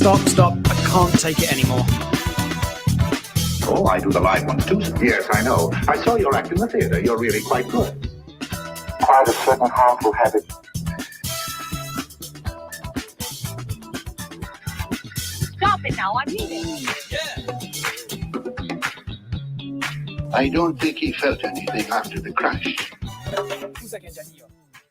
Stop. I can't take it anymore. Oh, I do the live ones too, sir. Yes, I know. I saw your act in the theater. You're really quite good. Quite a certain harmful habit. Stop it now, I mean it. I don't think he felt anything after the crash.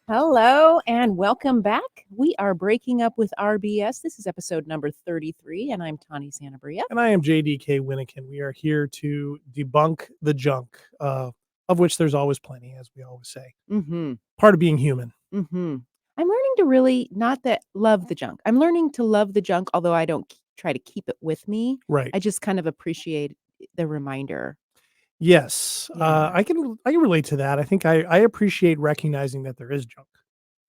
Hello and welcome back. We are breaking up with RBS. This is episode number 33, and I'm Tawny Santabria. And I am JDK Winnikin. We are here to debunk the junk, of which there's always plenty, as we always say. Mm-hmm. Part of being human. Mm-hmm. I'm learning to really not that love the junk. I'm learning to love the junk, although I don't try to keep it with me. Right. I just kind of appreciate the reminder. Yes. Yeah. I can relate to that. I think I appreciate recognizing that there is junk.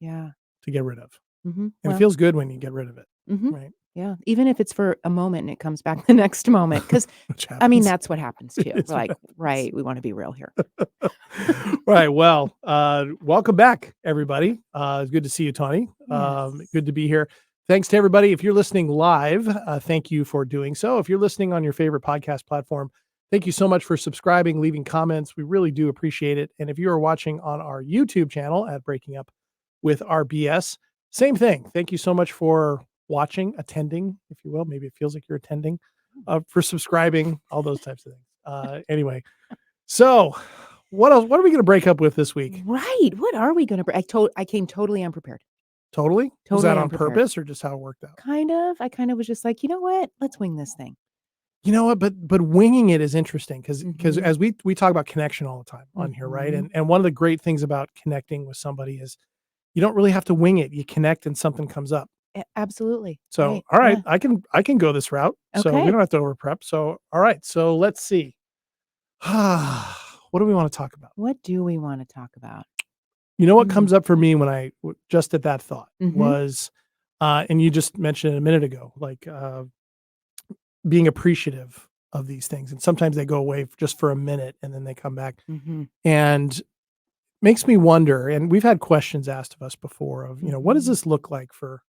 Yeah. To get rid of. Mm-hmm. And it feels good when you get rid of it. Mm-hmm. Right. Yeah. Even if it's for a moment and it comes back the next moment. Because I mean, that's what happens too. We're like, right. We want to be real here. Right. Well, welcome back, everybody. It's good to see you, Tawny. Yes. Good to be here. Thanks to everybody. If you're listening live, thank you for doing so. If you're listening on your favorite podcast platform, thank you so much for subscribing, leaving comments. We really do appreciate it. And if you are watching on our YouTube channel at Breaking Up with RBS, same thing. Thank you so much for watching, attending, if you will. Maybe it feels like you're attending, for subscribing, all those types of things. Anyway, so what else? What are we going to break up with this week? Right. What are we going to break? I came totally unprepared. Totally? Was that on unprepared. purpose or just how it worked out? Kind of. I kind of was just like, you know what? Let's wing this thing. You know what? But winging it is interesting because Mm-hmm. as we talk about connection all the time on here, right? And one of the great things about connecting with somebody is you don't really have to wing it. You connect and something comes up. Absolutely. So, right. all right, Yeah. I can go this route. So Okay. we don't have to over prep. So, all right. So let's see. What do we want to talk about? What do we want to talk about? You know what comes up for me when I just at that thought Mhm. was, and you just mentioned it a minute ago, like being appreciative of these things. And sometimes they go away just for a minute and then they come back. Mm-hmm. And makes me wonder, and we've had questions asked of us before of, what does this look like for,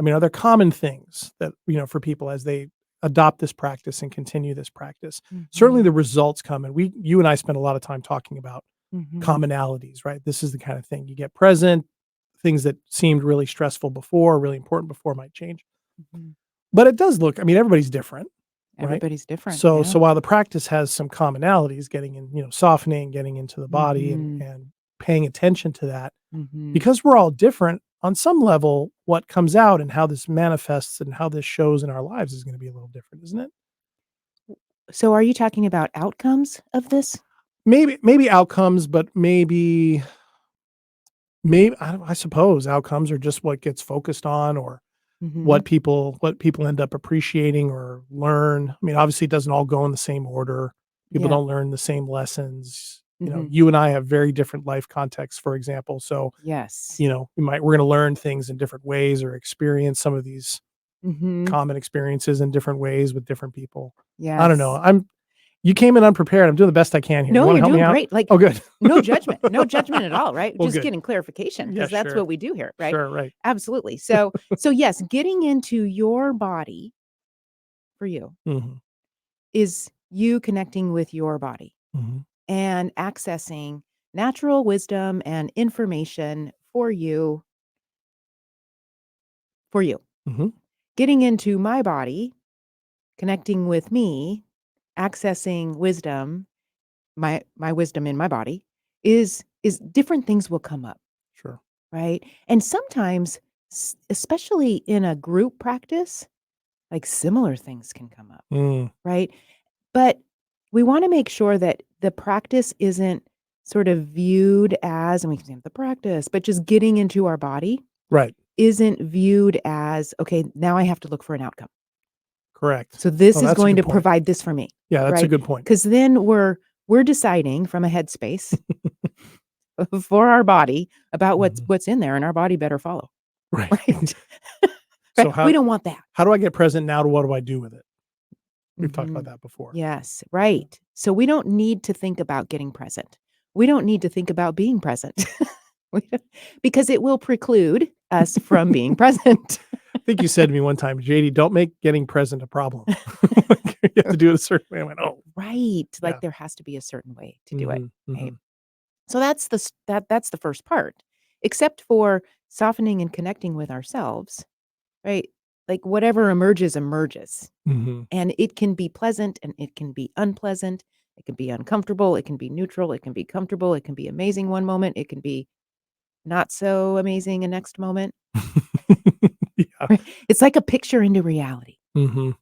are there common things that, for people as they adopt this practice and continue this practice? Mm-hmm. Certainly the results come, and you and I spend a lot of time talking about Mm-hmm. commonalities, right? This is the kind of thing you get present, things that seemed really stressful before, really important before might change. Mm-hmm. But it does look, everybody's different. Everybody's different. So, yeah. so while the practice has some commonalities, getting in, softening, getting into the body and paying attention to that, because we're all different on some level, what comes out and how this manifests and how this shows in our lives is going to be a little different, isn't it? So are you talking about outcomes of this? Maybe outcomes, but maybe I suppose outcomes are just what gets focused on or what people end up appreciating or learn. Obviously it doesn't all go in the same order. People don't learn the same lessons. You and I have very different life contexts, for example. So yes, we're going to learn things in different ways or experience some of these common experiences in different ways with different people. Yeah, I don't know. You came in unprepared. I'm doing the best I can here. No, you you're doing help me great. Out? Like, oh, good. No judgment at all, right? Well, just good. getting clarification because Yeah, that's sure. what we do here, right? Sure, right. Absolutely. So yes, getting into your body for you is you connecting with your body and accessing natural wisdom and information for you. Getting into my body, connecting with me, accessing wisdom, my wisdom in my body is different things will come up. Sure. Right. And sometimes, especially in a group practice, like similar things can come up. Right. But we want to make sure that the practice isn't sort of viewed as, and we can say the practice, but just getting into our body. Right. Isn't viewed as, okay, now I have to look for an outcome. Correct. So this is going to provide this for me. Yeah, that's a good point. Because then we're deciding from a headspace for our body about what's in there, and our body better follow. Right. So we don't want that. How do I get present now to what do I do with it? We've talked about that before. Yes, right. So we don't need to think about getting present. We don't need to think about being present because it will preclude us from being present. think you said to me one time, JD, don't make getting present a problem. You have to do it a certain way. I went, oh, Right. Like yeah. there has to be a certain way to do it. Mhm, Right. mhm. So that's the first part. Except for softening and connecting with ourselves, right? Like whatever emerges, emerges. Mhm. And it can be pleasant and it can be unpleasant. It can be uncomfortable. It can be neutral. It can be comfortable. It can be amazing one moment. It can be not so amazing a next moment. Yeah. Right? It's like a picture into reality. Mhm.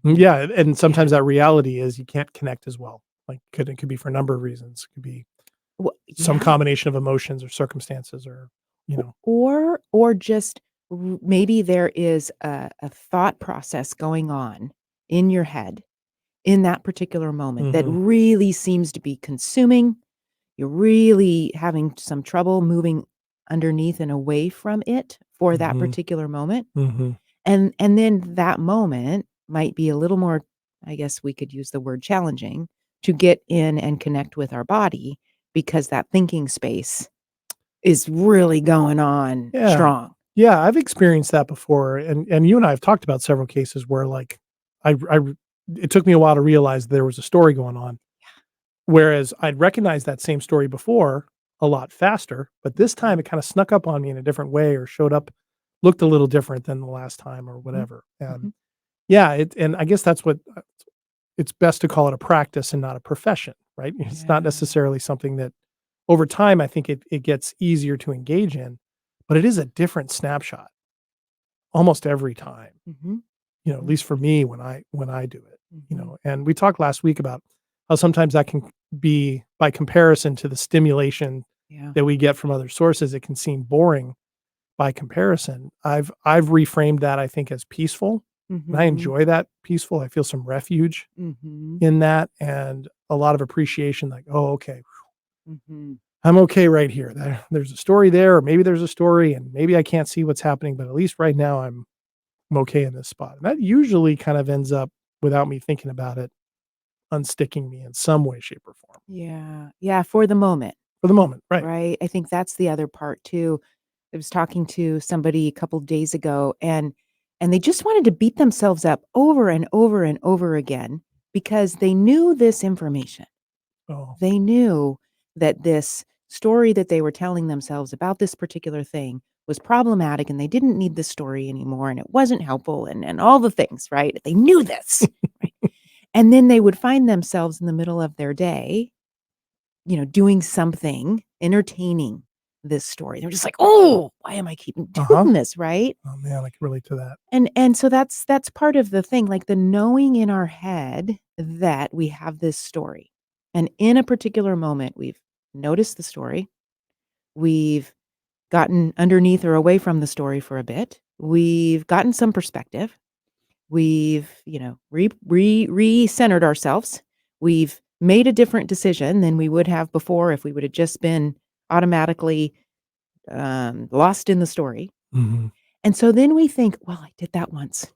Mhm. Yeah, and sometimes that reality is you can't connect as well. Like, it could be for a number of reasons. It could be some Yeah. combination of emotions or circumstances or, you know. Or just maybe there is a thought process going on in your head in that particular moment that Mhm, really seems to be consuming. You're really having some trouble moving underneath and away from it for that mhm, particular moment. mhm. And then that moment might be a little more, I guess we could use the word challenging to get in and connect with our body because that thinking space is really going on Yeah. strong. Yeah, I've experienced that before, and you and I have talked about several cases where, like, I it took me a while to realize there was a story going on, whereas I'd recognized that same story before a lot faster, but this time it kinda snuck up on me in a different way or showed up looked a little different than the last time or Mhm, whatever, and mhm. yeah, and I guess that's what it's best to call it a practice and not a profession, right? It's not Yeah. necessarily something that over time, I think it gets easier to engage in, but it is a different snapshot almost every time, Mhm, at mhm, least for me when I do it, mhm. and we talked last week about how sometimes that can be by comparison to the stimulation Yeah. that we get from other sources, it can seem boring by comparison. I've reframed that, I think, as peaceful, and I Mhm, enjoy that peaceful. I feel some refuge mhm, in that and a lot of appreciation, like, "Oh, okay. mhm. I'm okay right here. There's a story there, or maybe there's a story, and maybe I can't see what's happening, but at least right now I'm okay in this spot." And that usually kind of ends up, without me thinking about it, unsticking me in some way, shape, or form. Yeah, yeah, for the moment, For the moment, right. right? I think that's the other part too. I was talking to somebody a couple days ago and they just wanted to beat themselves up over and over and over again because they knew this information. Oh, They knew that this story that they were telling themselves about this particular thing was problematic and they didn't need this story anymore and it wasn't helpful and all the things, right? They knew this, right? And then they would find themselves in the middle of their day, doing something entertaining this story. They're just like, "Oh, why am I keeping uh-huh. doing this?" Right? Oh, man, I can relate to that. And so that's part of the thing, like the knowing in our head that we have this story. And in a particular moment, we've noticed the story. We've gotten underneath or away from the story for a bit. We've gotten some perspective. We've, re-centered ourselves. We've made a different decision than we would have before if we would have just been automatically, lost in the story. Mhm. And so then we think, "Well, I did that once."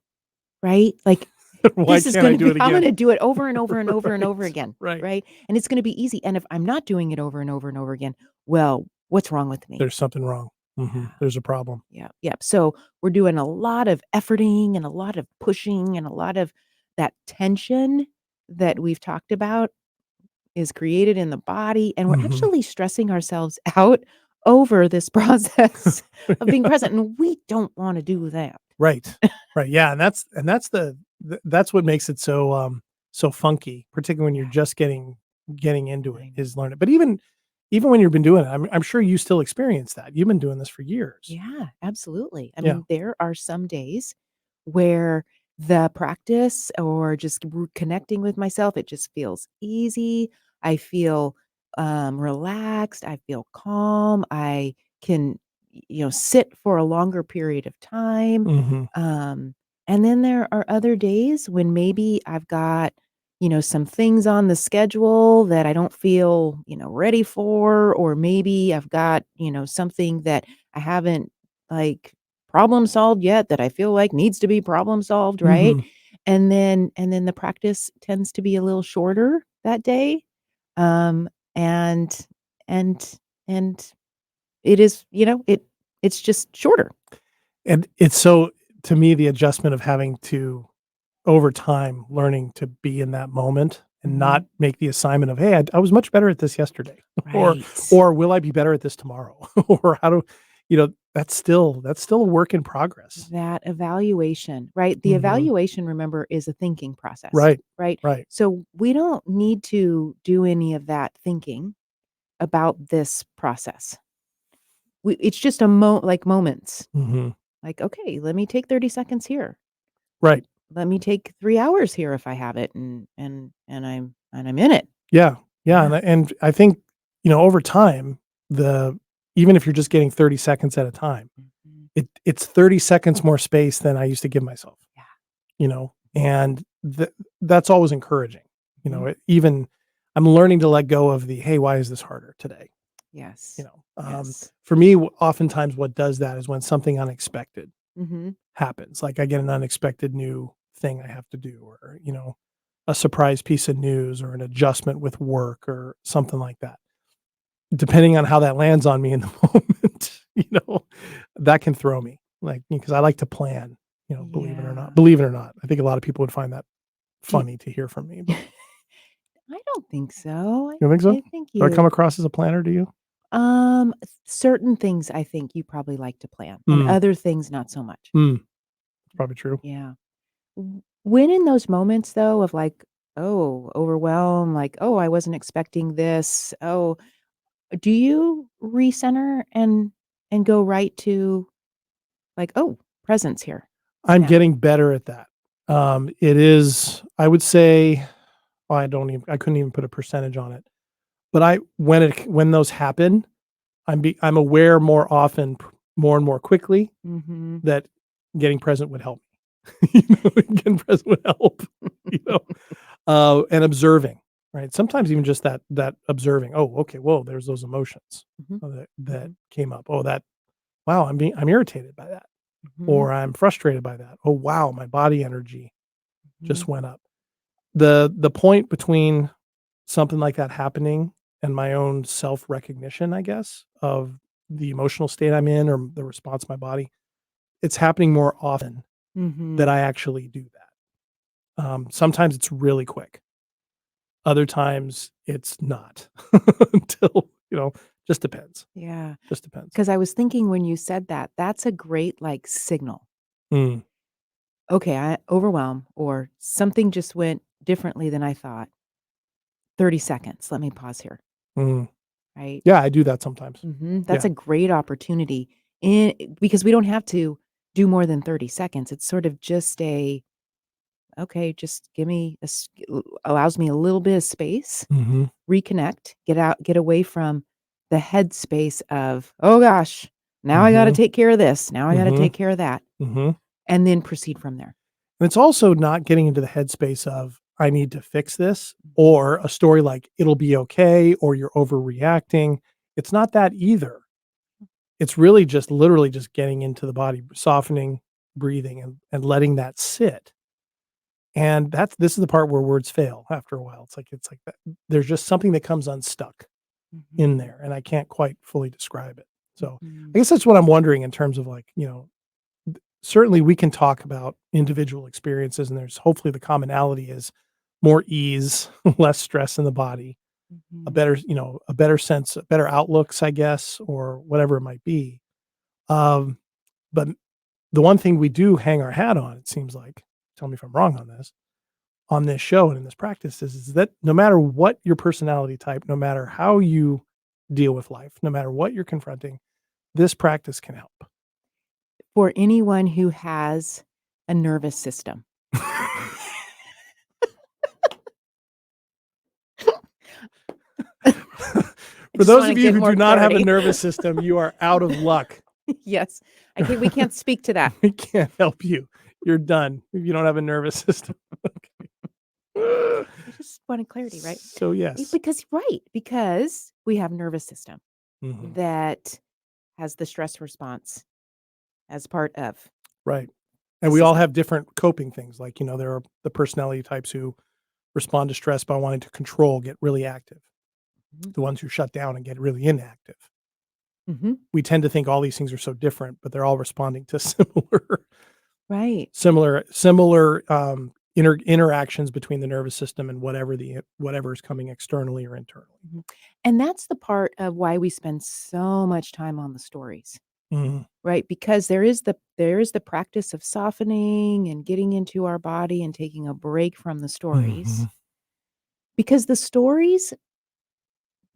Right? Like, Why this is can't I gonna do be it I'm again? gonna do it over and over and over and over Right, again, right. right? And it's gonna be easy, and if I'm not doing it over and over and over again, well, what's wrong with me? There's something wrong. Mhm. Yeah, There's a problem. yeah, yep. So, we're doing a lot of efforting and a lot of pushing and a lot of that tension that we've talked about is created in the body, and we're Mhm. actually stressing ourselves out over this process of being present, and we don't wanna do that. Right. Right, yeah, and that's that's what makes it so, so funky, particularly when you're Yeah, just getting into it, I know. is learning. But even when you've been doing it, I'm sure you still experience that. You've been doing this for years. Yeah, absolutely. I Yeah. mean, there are some days where the practice or just connecting with myself, it just feels easy. I feel relaxed. I feel calm. I can, sit for a longer period of time. Mhm. Um, and then there are other days when maybe I've got, some things on the schedule that I don't feel, ready for, or maybe I've got, something that I haven't, like, problem solved yet that I feel like needs to be problem solved, right? Mhm. And then the practice tends to be a little shorter that day. Um, and and and it is, it's just shorter. And it's so to me, the adjustment of having to, over time, learning to be in that moment and not make the assignment of, hey, I was much better at this yesterday, Right. or will I be better at this tomorrow, or how do that's still a work in progress. That evaluation, right? The evaluation, remember, is a thinking process, Right. right? Right. So we don't need to do any of that thinking about this process. It's just like moments. Mm-hmm. Like, okay, let me take 30 seconds here. Right. Let me take 3 hours here if I have it, and I'm in it. Yeah. Yeah. Yeah. And I think, over time, even if you're just getting 30 seconds at a time, it's 30 seconds more space than I used to give myself. Yeah. And that's always encouraging. Even I'm learning to let go of the, hey, why is this harder today? Yes. Yes. For me, oftentimes what does that is when something unexpected happens. Like I get an unexpected new thing I have to do, or, a surprise piece of news or an adjustment with work or something like that. Depending on how that lands on me in the moment, that can throw me, like, because I like to plan, believe it or not. I think a lot of people would find that funny to hear from me, but I don't think so. you think so? I think Do I come across as a planner to you? certain things I think you probably like to plan, and other things not so much. Probably true. Yeah. When in those moments though of like, oh, overwhelm, like, oh, I wasn't expecting this. Oh, do you recenter and go right to like, oh, presence here I'm now? getting better at that. It is, I would say, well, I couldn't even put a percentage on it, but when those happen, I'm aware more often, more and more quickly, that getting present would help me. Getting present would help, and observing, right? Sometimes even just that observing. Oh, okay, whoa, there's those emotions that came up. Oh, wow, I'm irritated by that, or I'm frustrated by that. Oh, wow, my body energy just went up. The point between something like that happening and my own self-recognition, I guess, of the emotional state I'm in or the response of my body, it's happening more often that I actually do that. Sometimes it's really quick. Other times it's not until, just depends. Yeah. Just depends. Because I was thinking when you said that, that's a great like signal. Mm, Okay, I overwhelm or something just went differently than I thought. 30 seconds. Let me pause here. mm. Right. Yeah, I do that sometimes. That's Yeah. a great opportunity because we don't have to do more than 30 seconds. It's sort of just okay, just give me allows me a little bit of space, Mhm. reconnect, get away from the headspace of, oh gosh, now I got to Mhm. take care of this. Now I got to Mhm. take care of that, Mhm. and then proceed from there. And it's also not getting into the headspace of, I need to fix this, Mhm. or a story like, it'll be okay, or you're overreacting. It's not that either. It's really just literally just getting into the body, softening, breathing, and letting that sit. And this is the part where words fail after a while. It's like that. There's just something that comes unstuck in Mhm. there, and I can't quite fully describe it. So Mhm. I guess that's what I'm wondering in terms of like, certainly we can talk about individual experiences, and there's hopefully the commonality is more ease, less stress in the body, Mhm. a better sense, better outlooks, I guess, or whatever it might be. Um, but the one thing we do hang our hat on, it seems like, tell me if I'm wrong on this show and in this practice is that no matter what your personality type, no matter how you deal with life, no matter what you're confronting, this practice can help. For anyone who has a nervous system. I For just those wanna of you get who more do not have a clarity. nervous system, you are out of luck. Yes. We can't speak to that. We can't help you. You're done if you don't have a nervous system. Okay. I just wanted clarity, right? So, yes. Because we have nervous system Mhm. that has the stress response as part of Right. the And we all system. have different coping things. Like, there are the personality types who respond to stress by wanting to control, get really active. Mhm. The ones who shut down and get really inactive. Mhm. We tend to think all these things are so different, but they're all responding to similar Right. Similar interactions between the nervous system and whatever is coming externally or internally. Mhm. And that's the part of why we spend so much time on the stories, Mhm. right? Because there is the practice of softening and getting into our body and taking a break from the stories, Mhm. because the stories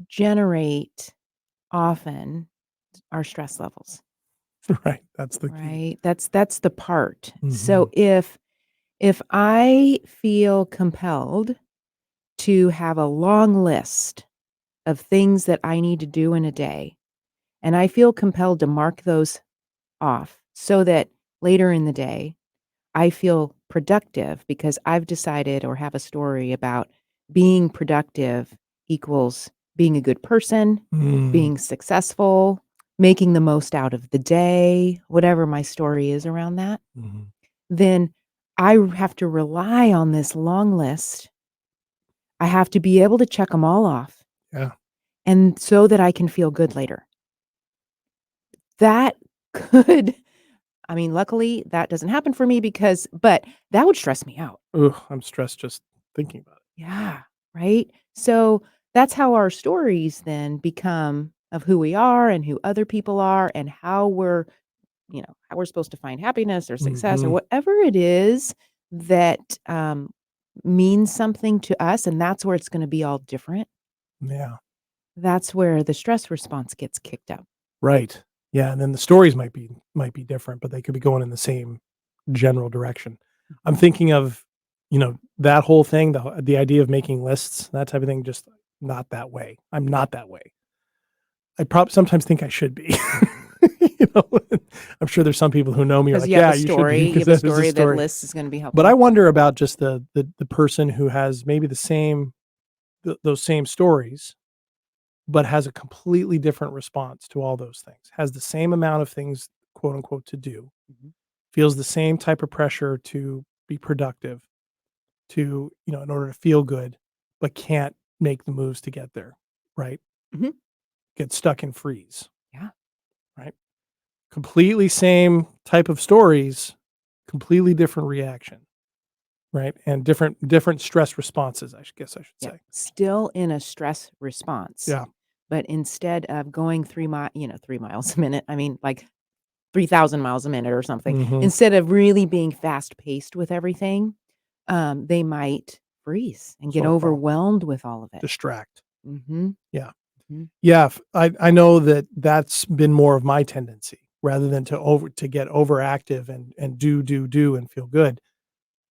generate often our stress levels, Right, that's the key. right? That's the part. So Mhm. if I feel compelled to have a long list of things that I need to do in a day, and I feel compelled to mark those off so that later in the day, I feel productive because I've decided or have a story about being productive equals being a good person, Mm. being successful, making the most out of the day, whatever my story is around that, Mhm. then I have to rely on this long list. I have to be able to check them all off, Yeah. and so that I can feel good later. That could I mean, luckily, that doesn't happen for me but that would stress me out. Ugh, I'm stressed just thinking about it. Yeah, right? So, that's how our stories then become of who we are and who other people are and how we're supposed to find happiness or success or Mhm. whatever it is that, means something to us, and that's where it's gonna be all different. Yeah. That's where the stress response gets kicked up. Right. Yeah, and then the stories might be different, but they could be going in the same general direction. I'm Mhm. thinking of, that whole thing, the idea of making lists, that type of thing, just not that way. I'm not that way. I sometimes think I should be. You know, I'm sure there's some people who know me are 'Cause like, you have "Yeah, a you should be," story you because have a that is a story that story. lists is gonna be But I helpful. wonder about just the person who has maybe the same those same stories, but has a completely different response to all those things. Has the same amount of things, quote unquote, to do, Mhm. feels the same type of pressure to be productive, in order to feel good, but can't make the moves to get there, right? Mhm. Get stuck and freeze, Yeah. right? Completely same type of stories, completely different reaction, right? And different stress responses, guess I should Yep. say. Still in a stress response, Yeah. but instead of going 3 miles a minute, I mean, like 3,000 miles a minute or something, Mhm. instead of really being fast paced with everything, they might freeze and That's get what I call overwhelmed with all of it. distract. Mhm. Yeah. Mhm. Yeah, I know that that's been more of my tendency rather than to get overactive and do and feel good.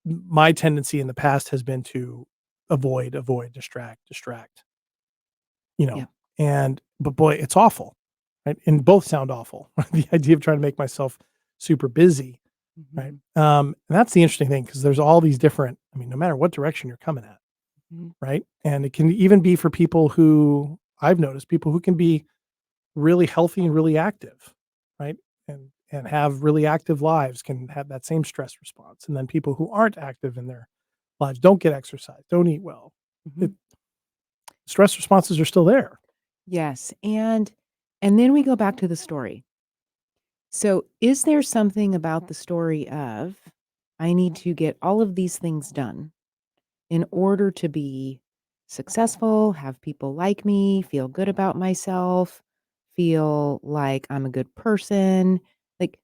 My tendency in the past has been to avoid, distract, you know, Yeah. but boy, it's awful, right? And both sound awful. The idea of trying to make myself super busy, right? Mhm. And that's the interesting thing because there's all these different, I mean, no matter what direction you're coming at, Mhm. right? And it can even be for people who I've noticed people who can be really healthy and really active, right? And have really active lives can have that same stress response. And then people who aren't active in their lives, don't get exercise, don't eat well. It, Mhm. stress responses are still there. Yes, and then we go back to the story. So, is there something about the story of, I need to get all of these things done in order to be successful, have people like me, feel good about myself, feel like I'm a good person? Like,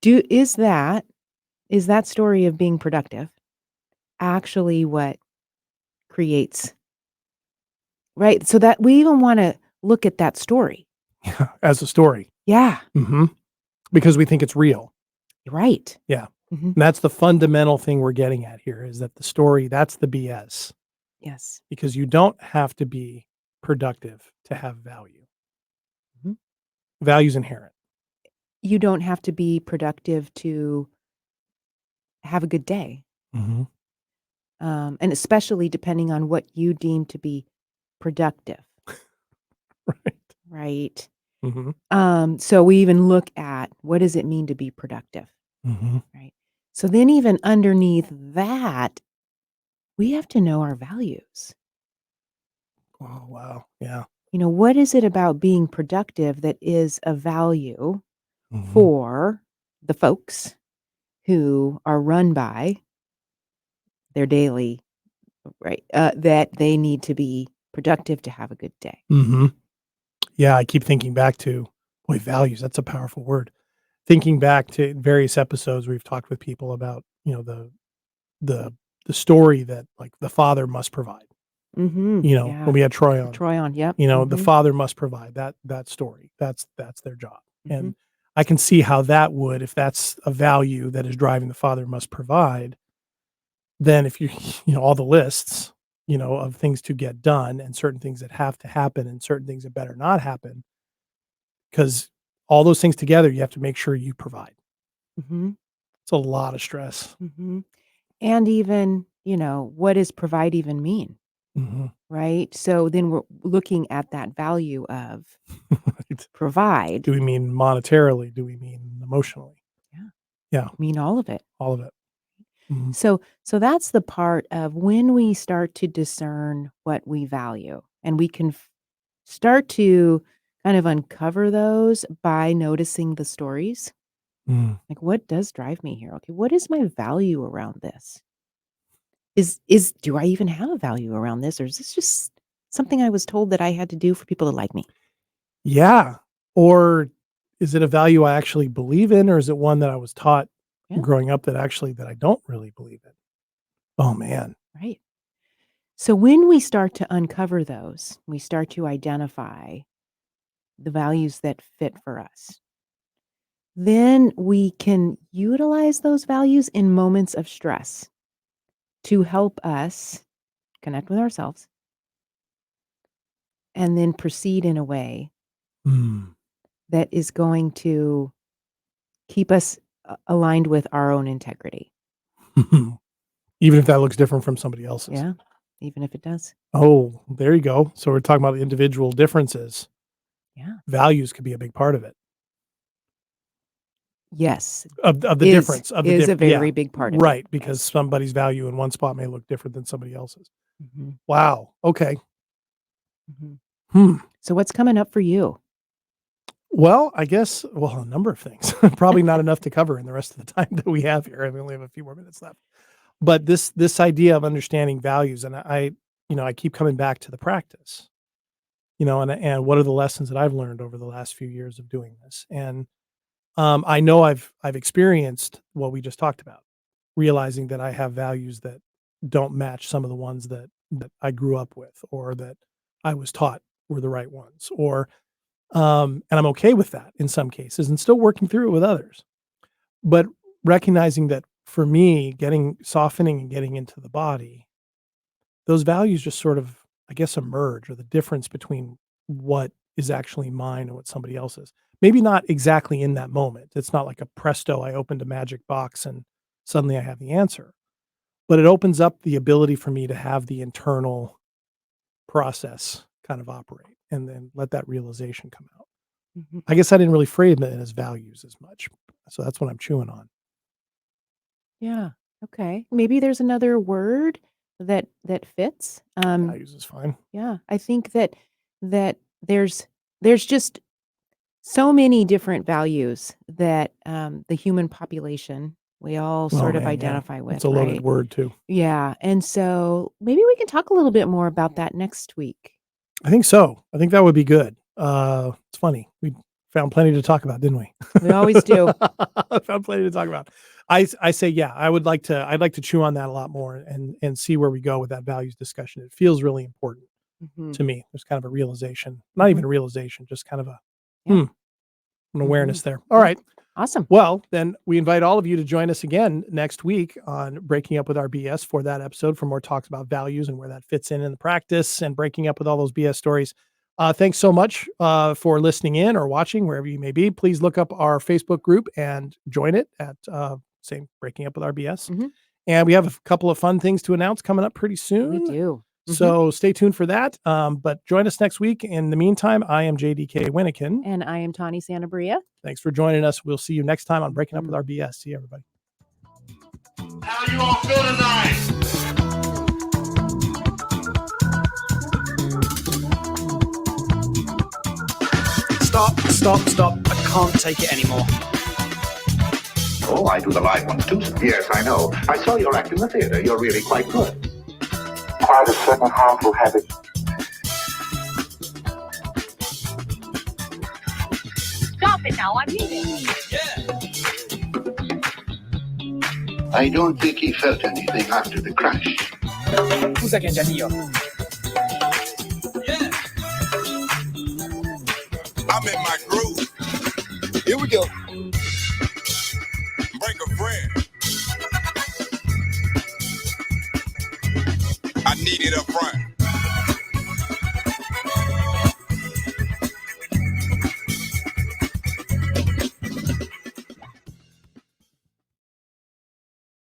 do is that story of being productive actually what creates right? So that we even wanna look at that story. As a story. Yeah, Hmm. Because we think it's real. right. Yeah. Mhm. And that's the fundamental thing we're getting at here is that the story, that's the BS Yes. because you don't have to be productive to have value. Mhm. Value's inherent. You don't have to be productive to have a good day, Hmm. and especially depending on what you deem to be productive, Right. right? Hmm. So we even look at what does it mean to be productive, Hmm. right? So then even underneath that, we have to know our values. Oh, wow. Yeah. What is it about being productive that is a value Hmm. for the folks who are run by their daily, right, that they need to be productive to have a good day. Mm-hmm. Yeah, I keep thinking back to, boy, values, that's a powerful word. Thinking back to various episodes we've talked with people about, the the story that, like, the father must provide. Yeah. When we had Troy on, Troy on, yep. the father must provide that story. That's their job. Mhm. And I can see how that would, if that's a value that is driving the father must provide, then if you, all the lists, of things to get done and certain things that have to happen and certain things that better not happen, because all those things together, you have to make sure you provide. Mhm. It's a lot of stress. Mhm. And even, what does provide even mean, Mhm. right? So then we're looking at that value of Right. provide. Do we mean monetarily? Do we mean emotionally? Yeah. Yeah, Mean all of it. all of it. Mhm. So that's the part of when we start to discern what we value, and we can start to kind of uncover those by noticing the stories. Mm. Like, what does drive me here? Okay, what is my value around this? Is do I even have a value around this, or is this just something I was told that I had to do for people to like me? Yeah. Or is it a value I actually believe in, or is it one that I was taught Yeah. growing up that I don't really believe in? Oh, man. Right. So when we start to uncover those, we start to identify the values that fit for us. Then we can utilize those values in moments of stress to help us connect with ourselves and then proceed in a way Mm. that is going to keep us aligned with our own integrity. Even if that looks different from somebody else's. Yeah, even if it does. Oh, there you go. So we're talking about individual differences. Yeah. Values could be a big part of it. Yes. Of the Is difference. Of the is a difference. Yeah. very big part of it. Right. Because somebody's value in one spot may look different than somebody else's. Mhm, Wow. Okay. mhm. Hmm. So what's coming up for you? Well, I guess, a number of things. Probably not enough to cover in the rest of the time that we have here. We only have a few more minutes left. But this idea of understanding values, and I keep coming back to the practice, and what are the lessons that I've learned over the last few years of doing this. And I know I've experienced what we just talked about, realizing that I have values that don't match some of the ones that I grew up with, or that I was taught were the right ones, or and I'm okay with that in some cases and still working through it with others. But recognizing that for me, softening and getting into the body, those values just sort of, I guess, emerge, or the difference between what is actually mine and what somebody else's. Maybe not exactly in that moment. It's not like a presto, I opened a magic box and suddenly I have the answer. But it opens up the ability for me to have the internal process kind of operate and then let that realization come out. Mhm. I guess I didn't really frame it as values as much. So that's what I'm chewing on. Yeah. Okay. Maybe there's another word that fits. Values is fine. Yeah. I think that there's just so many different values that the human population we all Oh, sort of man, yeah. identify with, It's a loaded right? word too. Yeah. And so maybe we can talk a little bit more about that next week. I think so. I think that would be good. It's funny. We found plenty to talk about, didn't we? We always do. Found plenty to talk about. I say, yeah, I'd like to chew on that a lot more and see where we go with that values discussion. It feels really important Mhm. to me. There's kind of a realization, not even a realization, just kind of Yeah. an awareness there. All Yeah. right. Awesome. Well, then we invite all of you to join us again next week on Breaking Up with Our BS for that episode, for more talks about values and where that fits in the practice and breaking up with all those BS stories. Thanks so much for listening in or watching wherever you may be. Please look up our Facebook group and join it at same Breaking Up with Our BS. Mhm. And we have a couple of fun things to announce coming up pretty We soon. do. So stay tuned for that. But join us next week. In the meantime, I am JDK Winnikin. And I am Tawny Santabria. Thanks for joining us. We'll see you next time on Breaking Up with Our BS. See you, everybody. How you all feel tonight? Stop. I can't take it anymore. Oh, I do the live ones too. Yes, I know. I saw your act in the theater. You're really quite good. Quite a certain harmful habit. Stop it now, I mean it. I don't think he felt anything after the crash. Usa que anillo. I'm in my groove. Here we go. Break a friend.